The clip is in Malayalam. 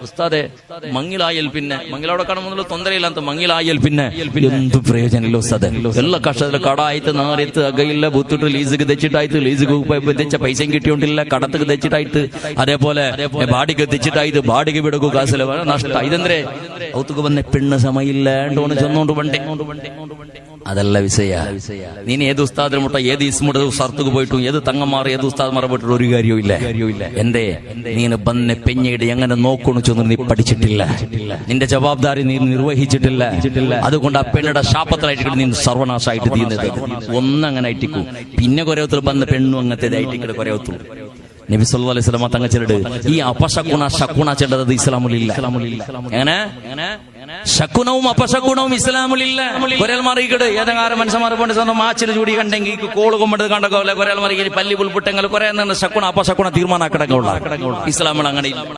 ഉസ്താദെ ಮಂಗಿಲಾಯಲ್ ಪಿನ್ನೆ ಮಂಗಿಲೋಡ ಕಾಣ ಮೊದಲು ತೊಂದರೆ ಇಲ್ಲ ಅಂತ ಮಂಗಿಲಾಯಲ್ ಪಿನ್ನೆ ಎಂದು ಪ್ರಯೋಜನ ಇಲ್ಲ ಉಸ್ತಾದೆ. ಎಲ್ಲ ಕಷ್ಟದಲ್ಲಿ ಕಡ ಆಯ್ತು, ನಾರಿತ್ತು, ಅಗ ಇಲ್ಲ, ಬುತ್ತಿಟ್ಟು ಲೀಸಿಗೆ ತೆಚ್ಚಿಟ್ಟಾಯ್ತು, ಲೀಸಿಗೆ ತೆಚ್ಚ പൈസ കിട്ടിയോണ്ടില്ല, കടത്തുക്ക് തെച്ചിട്ടായിട്ട്, അതേപോലെ ബാടിക്ക് തെച്ചിട്ടായിട്ട് ബാടിക്ക് ಬಿಡಗು ಕಾಸಲ್ಲ ನಷ್ಟ. ಇದಂದ್ರೆ ಅವತ್ತಿಗೆ ಬಂದ പെണ്ണ് ಸಮಯಿಲ್ಲ ಅಂಟೋನು ಚಂದೋಂಡು ಬಂಡೆ. അതല്ല വിഷയ. നീ ഏത് ഉസ്താദിന് മുട്ട, ഏത് ഇസ്മുടെ സർത്തുക്ക് പോയിട്ടും, ഏത് തങ്ങന്മാർ, ഏത് ഉസ്താദ്മാർ പോയിട്ട് ഒരു കാര്യവും ഇല്ല. എന്തേ നീന് ബന്നെ പെഞ്ഞയുടെ എങ്ങനെ നോക്കണു ചെന്ന് നീ പഠിച്ചിട്ടില്ല, നിന്റെ ജവാബ്ദാരി നീ നിർവഹിച്ചിട്ടില്ല. അതുകൊണ്ട് ആ പെണ്ണുടെ ശാപത്തിലായിട്ട് നീ സർവനാശമായിട്ട് തീരുന്നത്. ഒന്നങ്ങനെ അയറ്റിക്കൂ. പിന്നെ കൊരവത്തിൽ ബന്ന പെണ്ണും അങ്ങനത്തെ അയറ്റിക്കട കൊരവത്തുള്ളൂ. നബി സല്ലല്ലാഹു അലൈഹി വസല്ലം തങ്ങൾ ചെല്ലട് ഈ അപശകുണ ശകുണ ചെണ്ടത് ഇസ്ലാമിലില്ല. എങ്ങനെ ശകുനവും അപശകുണവും ഇസ്ലാമിലില്ല. കൊരൽ മറികട് ഏതെങ്കിലും മനുഷ്യന്മാർ കൊണ്ട് സ്വന്തം മാച്ചിന് ചൂടി കണ്ടെങ്കിൽ കോള് കൊമ്പത് കണ്ടോ കൊരൽ മറികി പല്ലി പുൽപുട്ടെങ്കിൽ കുറെ ശകുണ അപശകുണ തീരുമാനാക്കടങ്ങുള്ള ഇസ്ലാമിൽ അങ്ങനെ